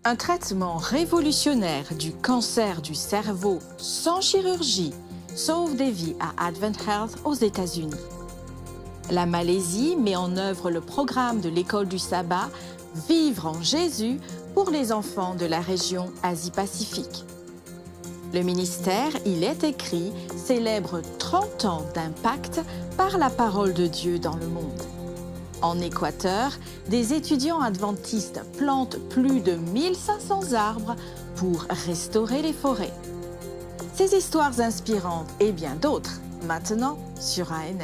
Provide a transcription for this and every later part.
Un traitement révolutionnaire du cancer du cerveau sans chirurgie sauve des vies à Advent Health aux États-Unis. La Malaisie met en œuvre le programme de l'école du sabbat Vivre en Jésus pour les enfants de la région Asie-Pacifique. Le ministère, il est écrit, célèbre 30 ans d'impact par la parole de Dieu dans le monde. En Équateur, des étudiants adventistes plantent plus de 1500 arbres pour restaurer les forêts. Ces histoires inspirantes et bien d'autres, maintenant sur ANN.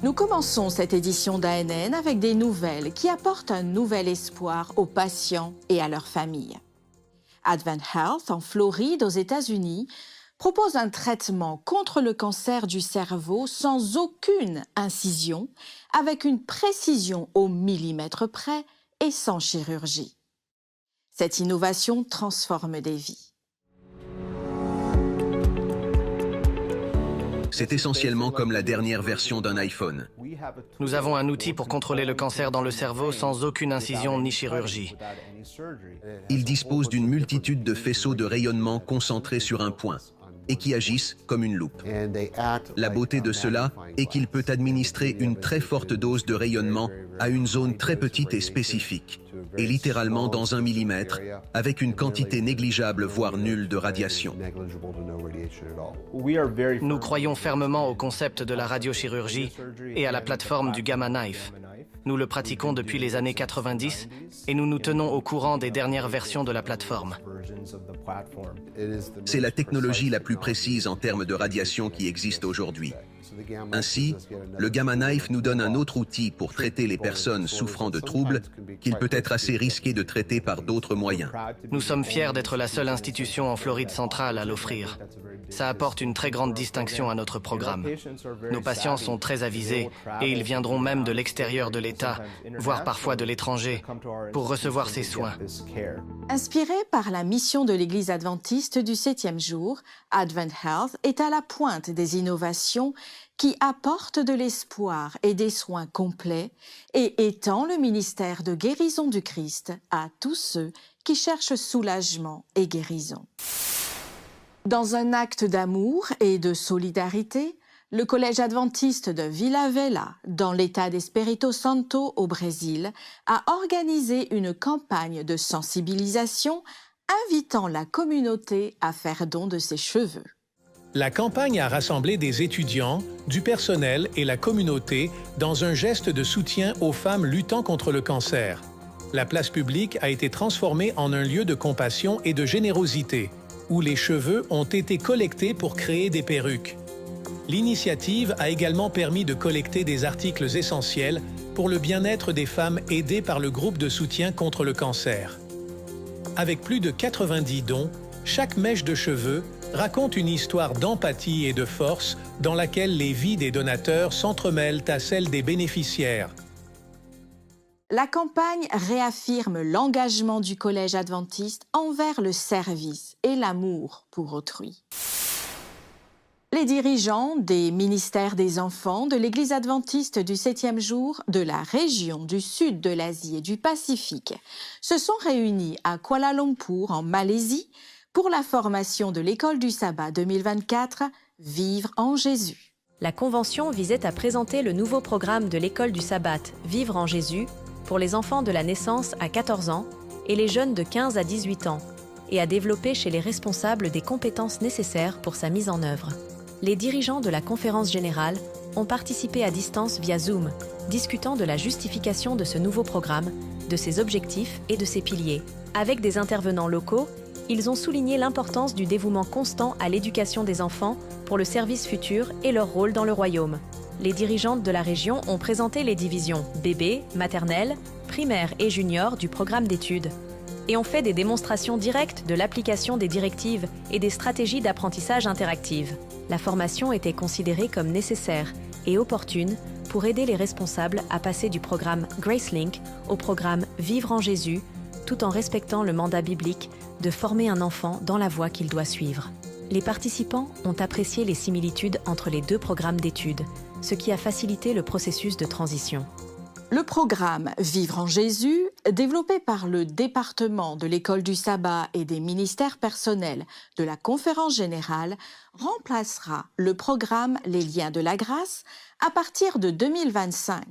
Nous commençons cette édition d'ANN avec des nouvelles qui apportent un nouvel espoir aux patients et à leurs familles. Advent Health, en Floride, aux États-Unis, propose un traitement contre le cancer du cerveau sans aucune incision, avec une précision au millimètre près et sans chirurgie. Cette innovation transforme des vies. C'est essentiellement comme la dernière version d'un iPhone. Nous avons un outil pour contrôler le cancer dans le cerveau sans aucune incision ni chirurgie. Il dispose d'une multitude de faisceaux de rayonnement concentrés sur un point et qui agissent comme une loupe. La beauté de cela est qu'il peut administrer une très forte dose de rayonnement à une zone très petite et spécifique, et littéralement dans 1 millimètre, avec une quantité négligeable voire nulle de radiation. Nous croyons fermement au concept de la radiochirurgie et à la plateforme du Gamma Knife. Nous le pratiquons depuis les années 90 et nous nous tenons au courant des dernières versions de la plateforme. C'est la technologie la plus précise en termes de radiation qui existe aujourd'hui. Ainsi, le Gamma Knife nous donne un autre outil pour traiter les personnes souffrant de troubles qu'il peut être assez risqué de traiter par d'autres moyens. Nous sommes fiers d'être la seule institution en Floride centrale à l'offrir. Ça apporte une très grande distinction à notre programme. Nos patients sont très avisés et ils viendront même de l'extérieur de l'État, voire parfois de l'étranger, pour recevoir ces soins. Inspiré par la mission de l'Église adventiste du 7e jour, Advent Health est à la pointe des innovations qui apportent de l'espoir et des soins complets et étend le ministère de guérison du Christ à tous ceux qui cherchent soulagement et guérison. Dans un acte d'amour et de solidarité, le Collège adventiste de Vila Velha, dans l'État d'Espírito Santo au Brésil, a organisé une campagne de sensibilisation invitant la communauté à faire don de ses cheveux. La campagne a rassemblé des étudiants, du personnel et la communauté dans un geste de soutien aux femmes luttant contre le cancer. La place publique a été transformée en un lieu de compassion et de générosité, où les cheveux ont été collectés pour créer des perruques. L'initiative a également permis de collecter des articles essentiels pour le bien-être des femmes aidées par le groupe de soutien contre le cancer. Avec plus de 90 dons, chaque mèche de cheveux raconte une histoire d'empathie et de force dans laquelle les vies des donateurs s'entremêlent à celles des bénéficiaires. La campagne réaffirme l'engagement du Collège adventiste envers le service et l'amour pour autrui. Les dirigeants des ministères des enfants de l'Église adventiste du 7e jour de la région du sud de l'Asie et du Pacifique se sont réunis à Kuala Lumpur, en Malaisie, pour la formation de l'école du sabbat 2024 « Vivre en Jésus ». La convention visait à présenter le nouveau programme de l'école du sabbat « Vivre en Jésus » pour les enfants de la naissance à 14 ans et les jeunes de 15 à 18 ans, et à développer chez les responsables des compétences nécessaires pour sa mise en œuvre. Les dirigeants de la conférence générale ont participé à distance via Zoom, discutant de la justification de ce nouveau programme, de ses objectifs et de ses piliers. Avec des intervenants locaux, ils ont souligné l'importance du dévouement constant à l'éducation des enfants pour le service futur et leur rôle dans le royaume. Les dirigeantes de la région ont présenté les divisions bébé, maternelle, primaire et junior du programme d'études et ont fait des démonstrations directes de l'application des directives et des stratégies d'apprentissage interactives. La formation était considérée comme nécessaire et opportune pour aider les responsables à passer du programme GraceLink au programme Vivre en Jésus, tout en respectant le mandat biblique de former un enfant dans la voie qu'il doit suivre. Les participants ont apprécié les similitudes entre les deux programmes d'études, ce qui a facilité le processus de transition. Le programme Vivre en Jésus, développé par le département de l'École du sabbat et des ministères personnels de la Conférence générale, remplacera le programme Les liens de la grâce à partir de 2025,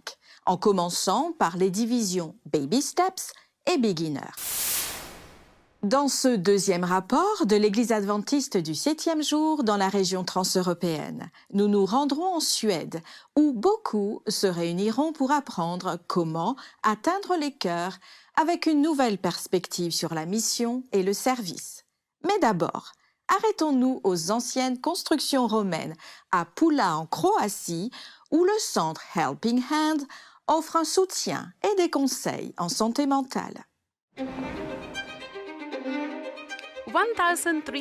en commençant par les divisions Baby Steps et Beginner. Dans ce deuxième rapport de l'Église adventiste du 7e jour dans la région transeuropéenne, nous nous rendrons en Suède, où beaucoup se réuniront pour apprendre comment atteindre les cœurs avec une nouvelle perspective sur la mission et le service. Mais d'abord, arrêtons-nous aux anciennes constructions romaines à Pula en Croatie, où le centre Helping Hand offre un soutien et des conseils en santé mentale.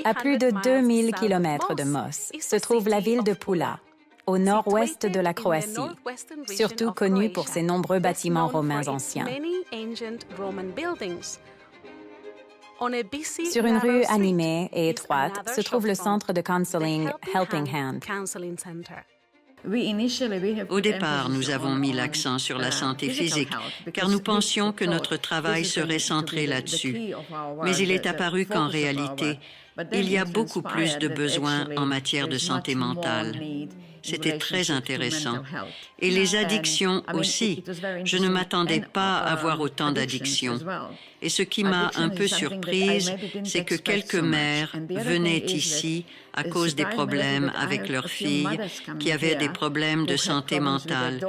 À plus de 2000 km de Moss se trouve la ville de Pula, au nord-ouest de la Croatie, surtout connue pour ses nombreux bâtiments romains anciens. Sur une rue animée et étroite se trouve le centre de counseling Helping Hand. Au départ, nous avons mis l'accent sur la santé physique, car nous pensions que notre travail serait centré là-dessus. Mais il est apparu qu'en réalité, il y a beaucoup plus de besoins en matière de santé mentale. C'était très intéressant. Et les addictions aussi. Je ne m'attendais pas à voir autant d'addictions. Et ce qui m'a un peu surprise, c'est que quelques mères venaient ici à cause des problèmes avec leurs filles, qui avaient des problèmes de santé mentale,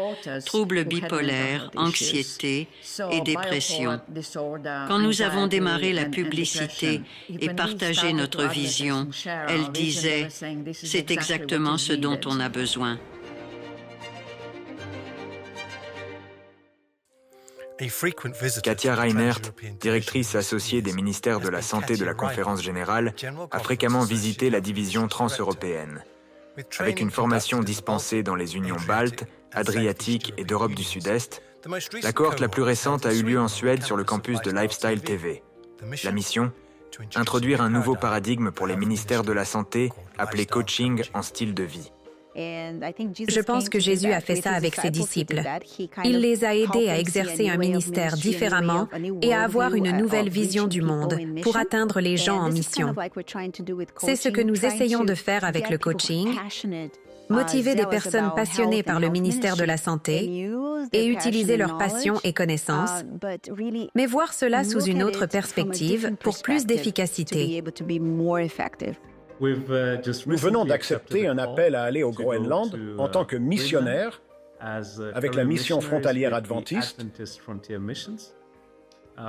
troubles bipolaires, anxiété et dépression. Quand nous avons démarré la publicité et partagé notre vision, elle disait « C'est exactement ce dont on a besoin ». Katia Reinert, directrice associée des ministères de la Santé de la Conférence générale, a fréquemment visité la division transeuropéenne. Avec une formation dispensée dans les unions baltes, adriatiques et d'Europe du Sud-Est, la cohorte la plus récente a eu lieu en Suède sur le campus de Lifestyle TV. La mission ? Introduire un nouveau paradigme pour les ministères de la Santé, appelé coaching en style de vie. Je pense que Jésus a fait ça avec ses disciples. Il les a aidés à exercer un ministère différemment et à avoir une nouvelle vision du monde pour atteindre les gens en mission. C'est ce que nous essayons de faire avec le coaching, motiver des personnes passionnées par le ministère de la Santé et utiliser leur passion et connaissances, mais voir cela sous une autre perspective pour plus d'efficacité. Nous venons d'accepter un appel à aller au Groenland en tant que missionnaire avec la mission frontalière adventiste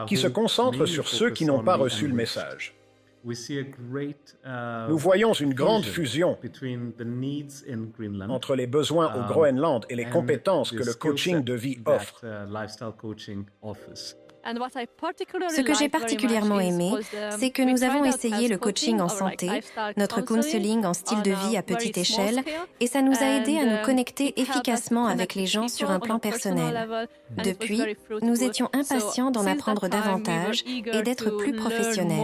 qui se concentre sur ceux qui n'ont pas reçu le message. Nous voyons une grande fusion entre les besoins au Groenland et les compétences que le coaching de vie offre. Ce que j'ai particulièrement aimé, c'est que nous avons essayé le coaching en santé, notre counseling en style de vie à petite échelle, et ça nous a aidés à nous connecter efficacement avec les gens sur un plan personnel. Depuis, nous étions impatients d'en apprendre davantage et d'être plus professionnels.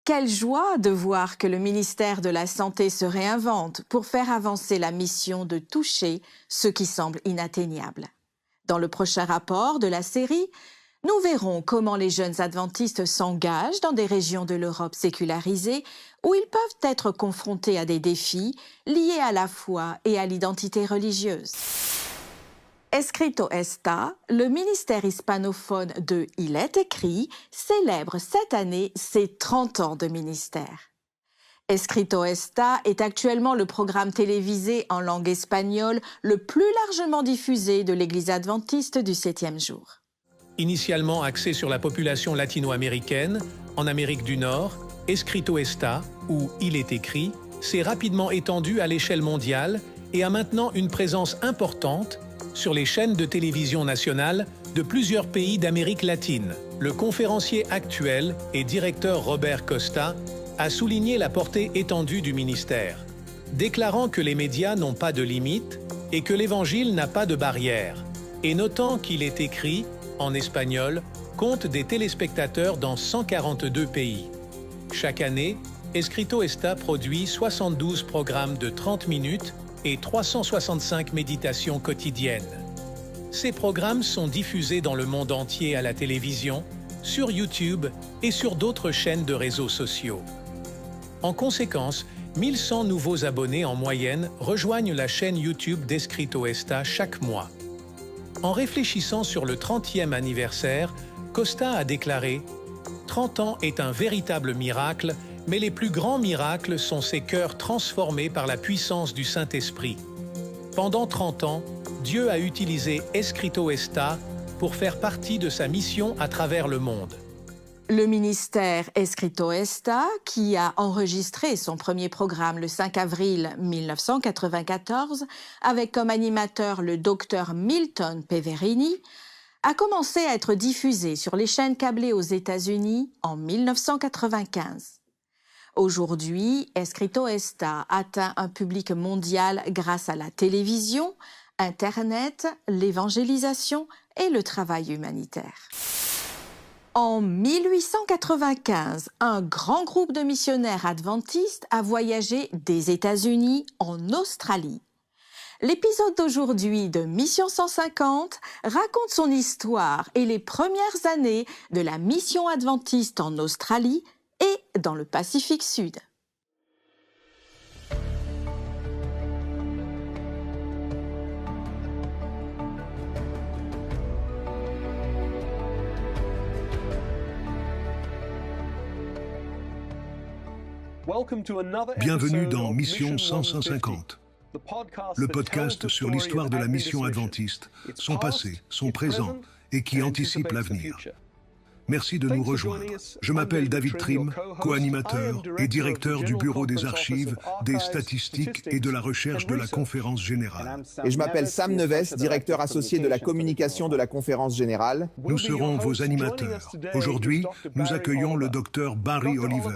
Quelle joie de voir que le ministère de la Santé se réinvente pour faire avancer la mission de toucher ceux qui semblent inatteignables. Dans le prochain rapport de la série, nous verrons comment les jeunes adventistes s'engagent dans des régions de l'Europe sécularisée où ils peuvent être confrontés à des défis liés à la foi et à l'identité religieuse. Escrito Está, le ministère hispanophone de Il est écrit, célèbre cette année ses 30 ans de ministère. Escrito Está est actuellement le programme télévisé en langue espagnole le plus largement diffusé de l'Église adventiste du 7e jour. Initialement axé sur la population latino-américaine, en Amérique du Nord, Escrito Está, ou Il est écrit, s'est rapidement étendu à l'échelle mondiale et a maintenant une présence importante sur les chaînes de télévision nationales de plusieurs pays d'Amérique latine. Le conférencier actuel et directeur Robert Costa a souligné la portée étendue du ministère, déclarant que les médias n'ont pas de limites et que l'Évangile n'a pas de barrières, et notant qu'il est écrit, en espagnol, compte des téléspectateurs dans 142 pays. Chaque année, Escrito Está produit 72 programmes de 30 minutes et 365 méditations quotidiennes. Ces programmes sont diffusés dans le monde entier à la télévision, sur YouTube et sur d'autres chaînes de réseaux sociaux. En conséquence, 1100 nouveaux abonnés en moyenne rejoignent la chaîne YouTube d'Escrito Está chaque mois. En réfléchissant sur le 30e anniversaire, Costa a déclaré « 30 ans est un véritable miracle, mais les plus grands miracles sont ces cœurs transformés par la puissance du Saint-Esprit. Pendant 30 ans, Dieu a utilisé Escrito Está pour faire partie de sa mission à travers le monde. » Le ministère Escrito Está, qui a enregistré son premier programme le 5 avril 1994, avec comme animateur le docteur Milton Peverini, a commencé à être diffusé sur les chaînes câblées aux États-Unis en 1995. Aujourd'hui, Escrito Está atteint un public mondial grâce à la télévision, Internet, l'évangélisation et le travail humanitaire. En 1895, un grand groupe de missionnaires adventistes a voyagé des États-Unis en Australie. L'épisode d'aujourd'hui de Mission 150 raconte son histoire et les premières années de la mission adventiste en Australie et dans le Pacifique Sud. Bienvenue dans Mission 150, le podcast sur l'histoire de la mission adventiste, son passé, son présent et qui anticipe l'avenir. Merci de nous rejoindre. Je m'appelle David Trim, co-animateur et directeur du Bureau des archives, des statistiques et de la recherche de la Conférence Générale. Et je m'appelle Sam Neves, directeur associé de la communication de la Conférence Générale. Nous serons vos animateurs. Aujourd'hui, nous accueillons le docteur Barry Oliver.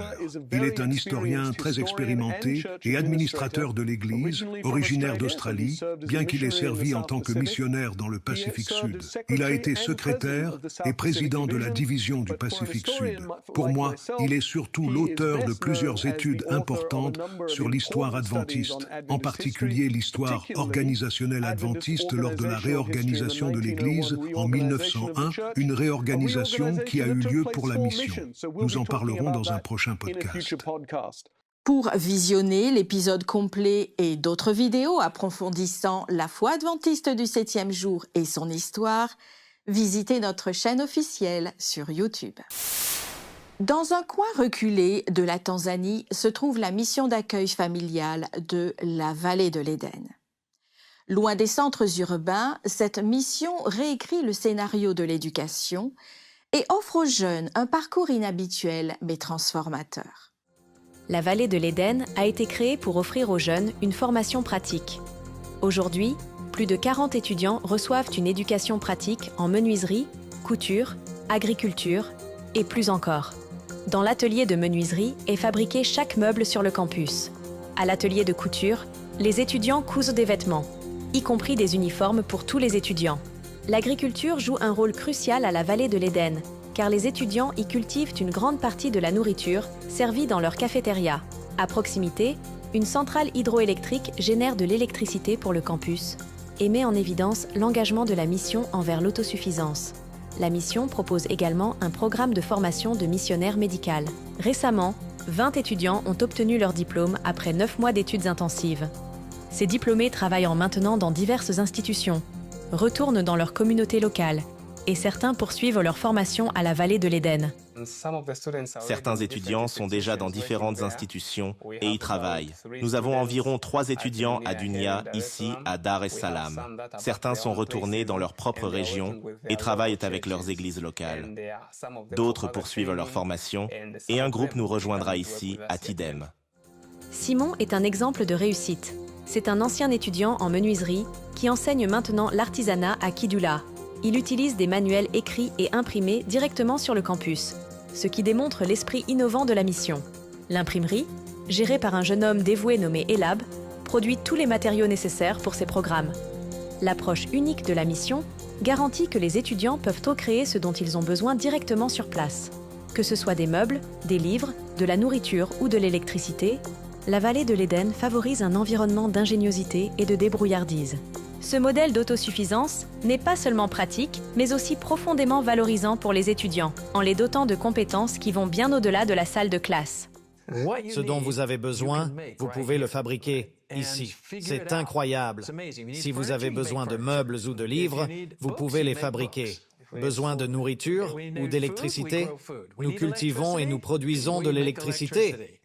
Il est un historien très expérimenté et administrateur de l'Église, originaire d'Australie, bien qu'il ait servi en tant que missionnaire dans le Pacifique Sud. Il a été secrétaire et président de la division du Pacifique Sud. Pour moi, il est surtout l'auteur de plusieurs études importantes sur l'histoire adventiste, en particulier l'histoire organisationnelle adventiste lors de la réorganisation de l'Église en 1901, une réorganisation qui a eu lieu pour la mission. Nous en parlerons dans un prochain podcast. Pour visionner l'épisode complet et d'autres vidéos approfondissant la foi adventiste du 7e jour et son histoire, visitez notre chaîne officielle sur YouTube. Dans un coin reculé de la Tanzanie se trouve la mission d'accueil familial de la Vallée de l'Éden. Loin des centres urbains, cette mission réécrit le scénario de l'éducation et offre aux jeunes un parcours inhabituel mais transformateur. La Vallée de l'Éden a été créée pour offrir aux jeunes une formation pratique. Aujourd'hui, plus de 40 étudiants reçoivent une éducation pratique en menuiserie, couture, agriculture et plus encore. Dans l'atelier de menuiserie est fabriqué chaque meuble sur le campus. À l'atelier de couture, les étudiants cousent des vêtements, y compris des uniformes pour tous les étudiants. L'agriculture joue un rôle crucial à la Vallée de l'Éden, car les étudiants y cultivent une grande partie de la nourriture servie dans leur cafétéria. À proximité, une centrale hydroélectrique génère de l'électricité pour le campus et met en évidence l'engagement de la mission envers l'autosuffisance. La mission propose également un programme de formation de missionnaire médical. Récemment, 20 étudiants ont obtenu leur diplôme après 9 mois d'études intensives. Ces diplômés travaillent maintenant dans diverses institutions, retournent dans leur communauté locale et certains poursuivent leur formation à la Vallée de l'Éden. Certains étudiants sont déjà dans différentes institutions et y travaillent. Nous avons environ 3 étudiants à Dunia, ici, à Dar es Salaam. Certains sont retournés dans leur propre région et travaillent avec leurs églises locales. D'autres poursuivent leur formation et un groupe nous rejoindra ici, à Tidem. Simon est un exemple de réussite. C'est un ancien étudiant en menuiserie qui enseigne maintenant l'artisanat à Kidula. Il utilise des manuels écrits et imprimés directement sur le campus, ce qui démontre l'esprit innovant de la mission. L'imprimerie, gérée par un jeune homme dévoué nommé Elab, produit tous les matériaux nécessaires pour ses programmes. L'approche unique de la mission garantit que les étudiants peuvent créer ce dont ils ont besoin directement sur place. Que ce soit des meubles, des livres, de la nourriture ou de l'électricité, la vallée de l'Éden favorise un environnement d'ingéniosité et de débrouillardise. Ce modèle d'autosuffisance n'est pas seulement pratique, mais aussi profondément valorisant pour les étudiants, en les dotant de compétences qui vont bien au-delà de la salle de classe. Ce dont vous avez besoin, vous pouvez le fabriquer ici. C'est incroyable. Si vous avez besoin de meubles ou de livres, vous pouvez les fabriquer. Besoin de nourriture ou d'électricité? Nous cultivons et nous produisons de l'électricité.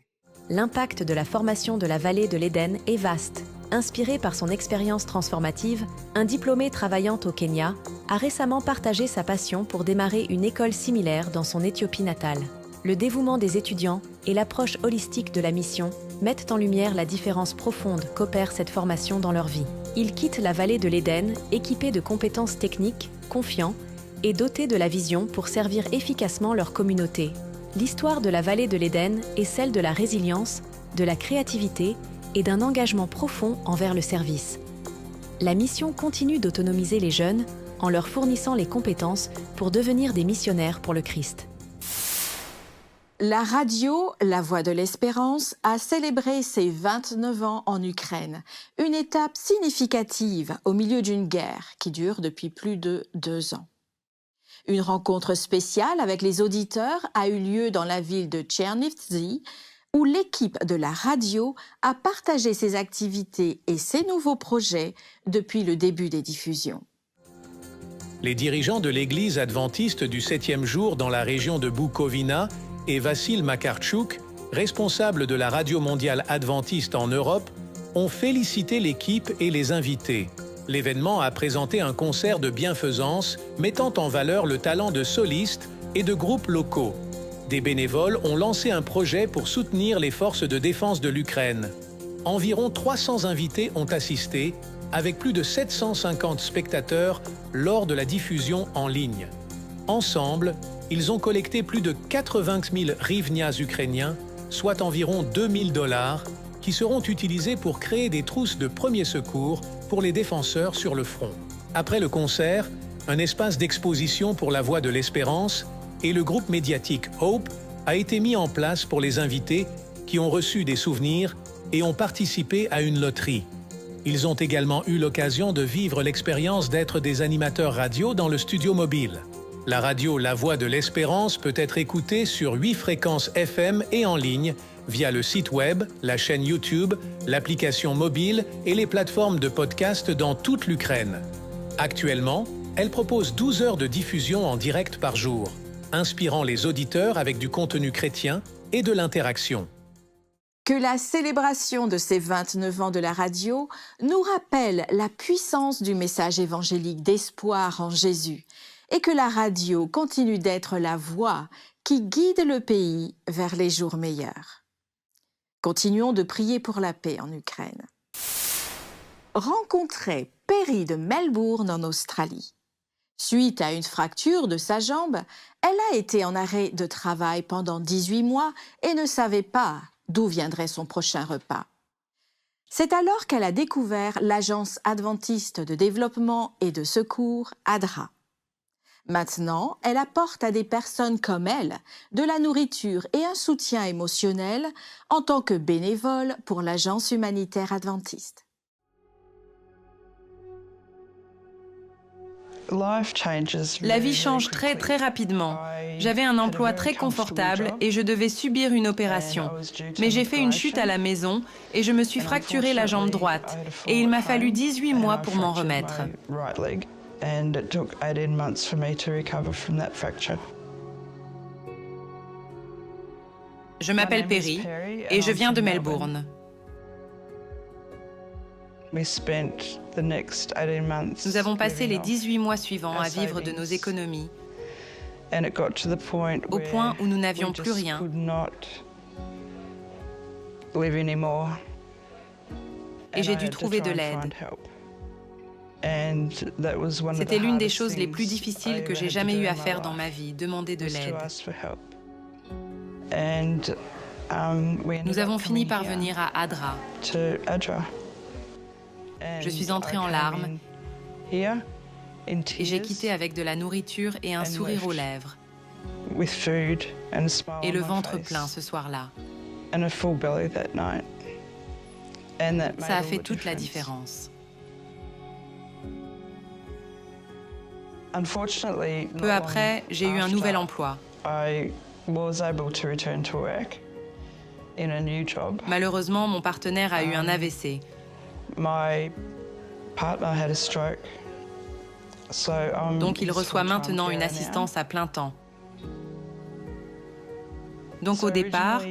L'impact de la formation de la vallée de l'Éden est vaste. Inspiré par son expérience transformative, un diplômé travaillant au Kenya a récemment partagé sa passion pour démarrer une école similaire dans son Éthiopie natale. Le dévouement des étudiants et l'approche holistique de la mission mettent en lumière la différence profonde qu'opère cette formation dans leur vie. Ils quittent la vallée de l'Éden équipés de compétences techniques, confiants et dotés de la vision pour servir efficacement leur communauté. L'histoire de la vallée de l'Éden est celle de la résilience, de la créativité et d'un engagement profond envers le service. La mission continue d'autonomiser les jeunes en leur fournissant les compétences pour devenir des missionnaires pour le Christ. La radio La Voix de l'Espérance a célébré ses 29 ans en Ukraine, une étape significative au milieu d'une guerre qui dure depuis plus de 2 ans. Une rencontre spéciale avec les auditeurs a eu lieu dans la ville de Tchernivtsi, où l'équipe de la radio a partagé ses activités et ses nouveaux projets depuis le début des diffusions. Les dirigeants de l'Église adventiste du 7e jour dans la région de Bukovina et Vassil Makarchuk, responsable de la Radio mondiale adventiste en Europe, ont félicité l'équipe et les invités. L'événement a présenté un concert de bienfaisance mettant en valeur le talent de solistes et de groupes locaux. Des bénévoles ont lancé un projet pour soutenir les forces de défense de l'Ukraine. Environ 300 invités ont assisté, avec plus de 750 spectateurs lors de la diffusion en ligne. Ensemble, ils ont collecté plus de 80 000 hryvnias ukrainiens, soit environ $2000, qui seront utilisés pour créer des trousses de premiers secours pour les défenseurs sur le front. Après le concert, un espace d'exposition pour la Voix de l'Espérance et le groupe médiatique Hope a été mis en place pour les invités qui ont reçu des souvenirs et ont participé à une loterie. Ils ont également eu l'occasion de vivre l'expérience d'être des animateurs radio dans le studio mobile. La radio La Voix de l'Espérance peut être écoutée sur 8 fréquences FM et en ligne via le site web, la chaîne YouTube, l'application mobile et les plateformes de podcast dans toute l'Ukraine. Actuellement, elle propose 12 heures de diffusion en direct par jour, inspirant les auditeurs avec du contenu chrétien et de l'interaction. Que la célébration de ces 29 ans de la radio nous rappelle la puissance du message évangélique d'espoir en Jésus et que la radio continue d'être la voie qui guide le pays vers les jours meilleurs. Continuons de prier pour la paix en Ukraine. Rencontrer Perry de Melbourne en Australie. Suite à une fracture de sa jambe, elle a été en arrêt de travail pendant 18 mois et ne savait pas d'où viendrait son prochain repas. C'est alors qu'elle a découvert l'Agence adventiste de développement et de secours, ADRA. Maintenant, elle apporte à des personnes comme elle de la nourriture et un soutien émotionnel en tant que bénévole pour l'Agence humanitaire adventiste. La vie change très rapidement. J'avais un emploi très confortable et je devais subir une opération. Mais j'ai fait une chute à la maison et je me suis fracturé la jambe droite. Et il m'a fallu 18 mois pour m'en remettre. Je m'appelle Perry et je viens de Melbourne. Nous avons passé les 18 mois suivants à vivre de nos économies, au point où nous n'avions plus rien. Et j'ai dû trouver de l'aide. C'était l'une des choses les plus difficiles que j'ai jamais eu à faire dans ma vie, demander de l'aide. Nous avons fini par venir à ADRA. Je suis entrée en larmes Et j'ai quitté avec de la nourriture et un sourire aux lèvres. Et le ventre plein ce soir-là. Ça a fait toute la différence. Peu après, j'ai eu un nouvel emploi. Malheureusement, mon partenaire a eu un AVC. Donc il reçoit maintenant une assistance à plein temps. Donc au départ,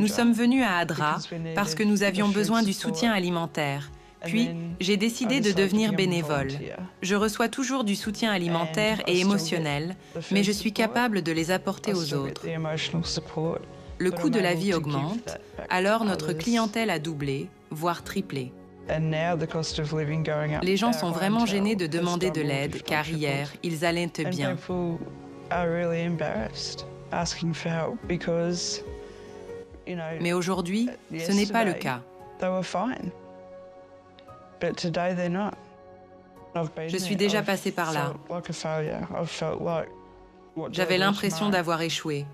nous sommes venus à Adra parce que nous avions besoin du soutien alimentaire. Puis, j'ai décidé de devenir bénévole. Je reçois toujours du soutien alimentaire et émotionnel, mais je suis capable de les apporter aux autres. Le coût de la vie augmente, alors notre clientèle a doublé, voire triplé. Les gens sont vraiment gênés de demander de l'aide, car hier, ils allaient bien. Mais aujourd'hui, ce n'est pas le cas. Je suis déjà passée par là. J'avais l'impression d'avoir échoué.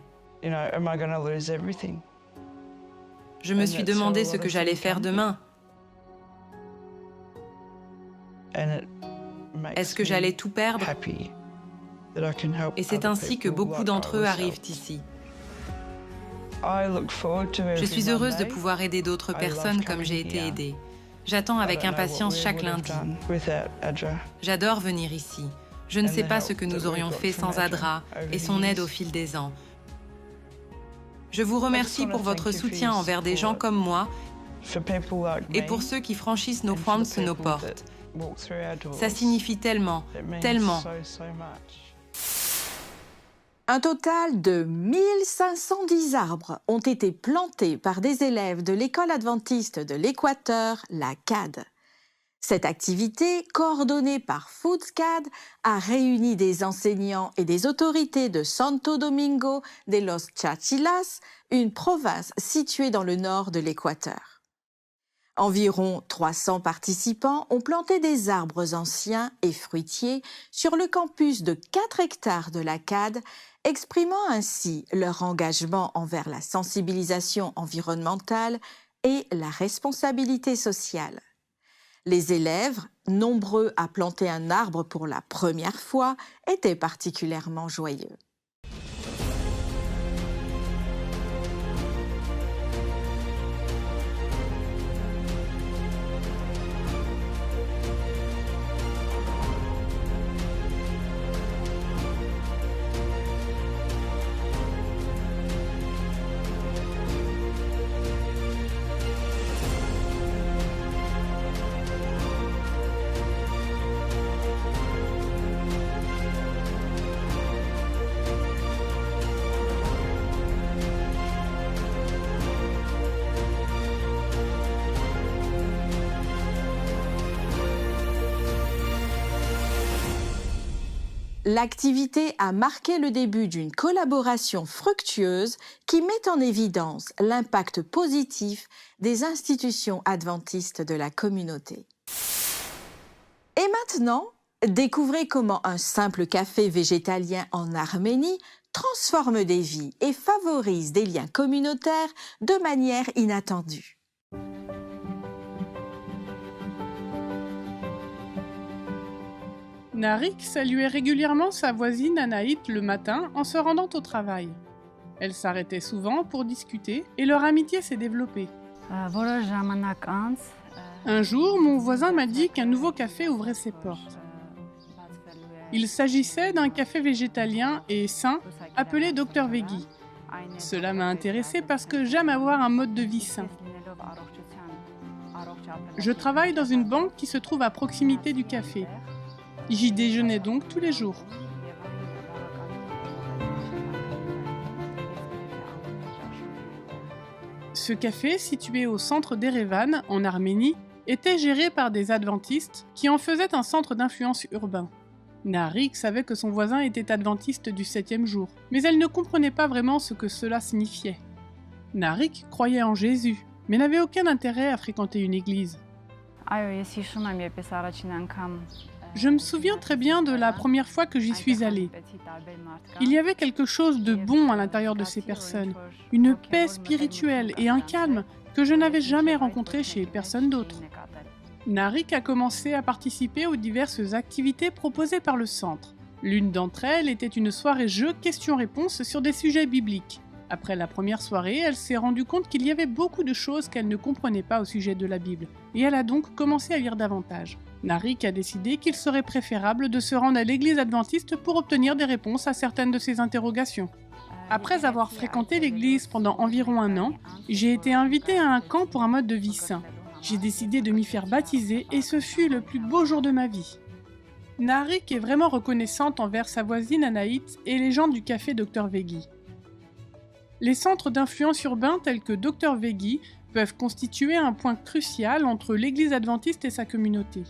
Je me suis demandé ce que j'allais faire demain. Est-ce que j'allais tout perdre? Et c'est ainsi que beaucoup d'entre eux arrivent ici. Je suis heureuse de pouvoir aider d'autres personnes comme j'ai été aidée. J'attends avec impatience chaque lundi. J'adore venir ici. Je ne sais pas ce que nous aurions fait sans Adra et son aide au fil des ans. Je vous remercie pour votre soutien envers des gens comme moi et pour ceux qui franchissent nos fronts, nos portes. Ça signifie tellement, tellement. Un total de 1510 arbres ont été plantés par des élèves de l'école adventiste de l'Équateur, la CAD. Cette activité, coordonnée par FoodsCAD, a réuni des enseignants et des autorités de Santo Domingo de los Chachilas, une province située dans le nord de l'Équateur. Environ 300 participants ont planté des arbres anciens et fruitiers sur le campus de 4 hectares de la CAD, exprimant ainsi leur engagement envers la sensibilisation environnementale et la responsabilité sociale. Les élèves, nombreux à planter un arbre pour la première fois, étaient particulièrement joyeux. L'activité a marqué le début d'une collaboration fructueuse qui met en évidence l'impact positif des institutions adventistes de la communauté. Et maintenant, découvrez comment un simple café végétalien en Arménie transforme des vies et favorise des liens communautaires de manière inattendue. Narik saluait régulièrement sa voisine Anaït le matin en se rendant au travail. Elle s'arrêtait souvent pour discuter et leur amitié s'est développée. Un jour, mon voisin m'a dit qu'un nouveau café ouvrait ses portes. Il s'agissait d'un café végétalien et sain appelé Dr Veggie. Cela m'a intéressée parce que j'aime avoir un mode de vie sain. Je travaille dans une banque qui se trouve à proximité du café. J'y déjeunais donc tous les jours. Ce café, situé au centre d'Erevan, en Arménie, était géré par des adventistes qui en faisaient un centre d'influence urbain. Narik savait que son voisin était adventiste du 7e jour, mais elle ne comprenait pas vraiment ce que cela signifiait. Narik croyait en Jésus, mais n'avait aucun intérêt à fréquenter une église. Je me souviens très bien de la première fois que j'y suis allée. Il y avait quelque chose de bon à l'intérieur de ces personnes, une paix spirituelle et un calme que je n'avais jamais rencontré chez personne d'autre. Narik a commencé à participer aux diverses activités proposées par le centre. L'une d'entre elles était une soirée jeu questions-réponses sur des sujets bibliques. Après la première soirée, elle s'est rendue compte qu'il y avait beaucoup de choses qu'elle ne comprenait pas au sujet de la Bible, et elle a donc commencé à lire davantage. Narik a décidé qu'il serait préférable de se rendre à l'église adventiste pour obtenir des réponses à certaines de ses interrogations. Après avoir fréquenté l'église pendant environ 1 an, j'ai été invitée à un camp pour un mode de vie sain. J'ai décidé de m'y faire baptiser et ce fut le plus beau jour de ma vie. Narik est vraiment reconnaissante envers sa voisine Anaït et les gens du café Dr Veggie. Les centres d'influence urbains tels que Dr Veggie peuvent constituer un point crucial entre l'église adventiste et sa communauté.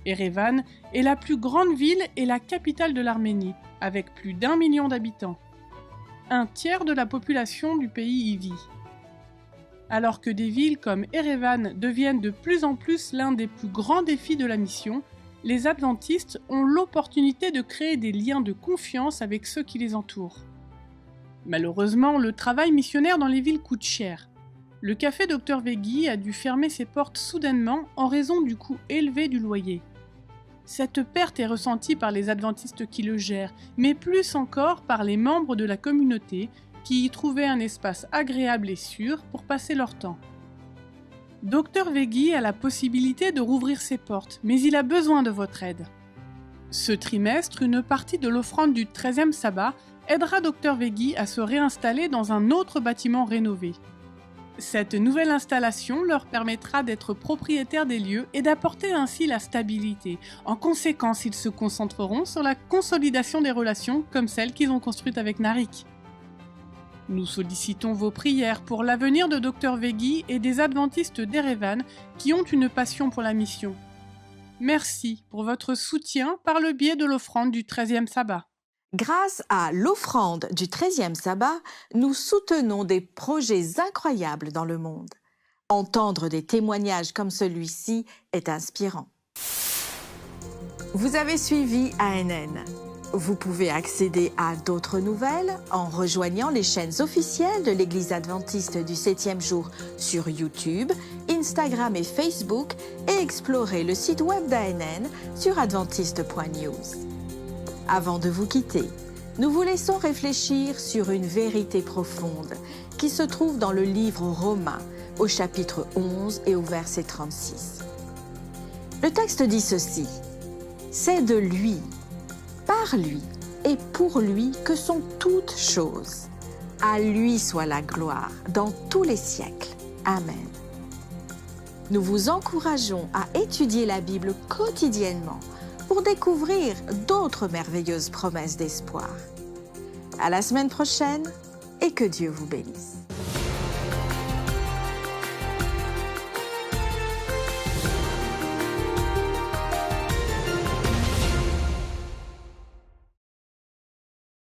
Erevan est la plus grande ville et la capitale de l'Arménie, avec plus d'1 million d'habitants. 1/3 de la population du pays y vit. Alors que des villes comme Erevan deviennent de plus en plus l'un des plus grands défis de la mission, les adventistes ont l'opportunité de créer des liens de confiance avec ceux qui les entourent. Malheureusement, le travail missionnaire dans les villes coûte cher. Le café Dr Veggie a dû fermer ses portes soudainement en raison du coût élevé du loyer. Cette perte est ressentie par les adventistes qui le gèrent, mais plus encore par les membres de la communauté qui y trouvaient un espace agréable et sûr pour passer leur temps. Dr Veggie a la possibilité de rouvrir ses portes, mais il a besoin de votre aide. Ce trimestre, une partie de l'offrande du 13e sabbat aidera Dr Veggie à se réinstaller dans un autre bâtiment rénové. Cette nouvelle installation leur permettra d'être propriétaires des lieux et d'apporter ainsi la stabilité. En conséquence, ils se concentreront sur la consolidation des relations comme celles qu'ils ont construites avec Narik. Nous sollicitons vos prières pour l'avenir de Dr Veggie et des adventistes d'Erevan qui ont une passion pour la mission. Merci pour votre soutien par le biais de l'offrande du 13e sabbat. Grâce à l'offrande du 13e sabbat, nous soutenons des projets incroyables dans le monde. Entendre des témoignages comme celui-ci est inspirant. Vous avez suivi ANN. Vous pouvez accéder à d'autres nouvelles en rejoignant les chaînes officielles de l'Église adventiste du 7e jour sur YouTube, Instagram et Facebook et explorer le site web d'ANN sur adventiste.news. Avant de vous quitter, nous vous laissons réfléchir sur une vérité profonde qui se trouve dans le livre Romains, au chapitre 11 et au verset 36. Le texte dit ceci: « C'est de lui, par lui et pour lui que sont toutes choses. À lui soit la gloire dans tous les siècles. Amen. » Nous vous encourageons à étudier la Bible quotidiennement pour découvrir d'autres merveilleuses promesses d'espoir. À la semaine prochaine et que Dieu vous bénisse.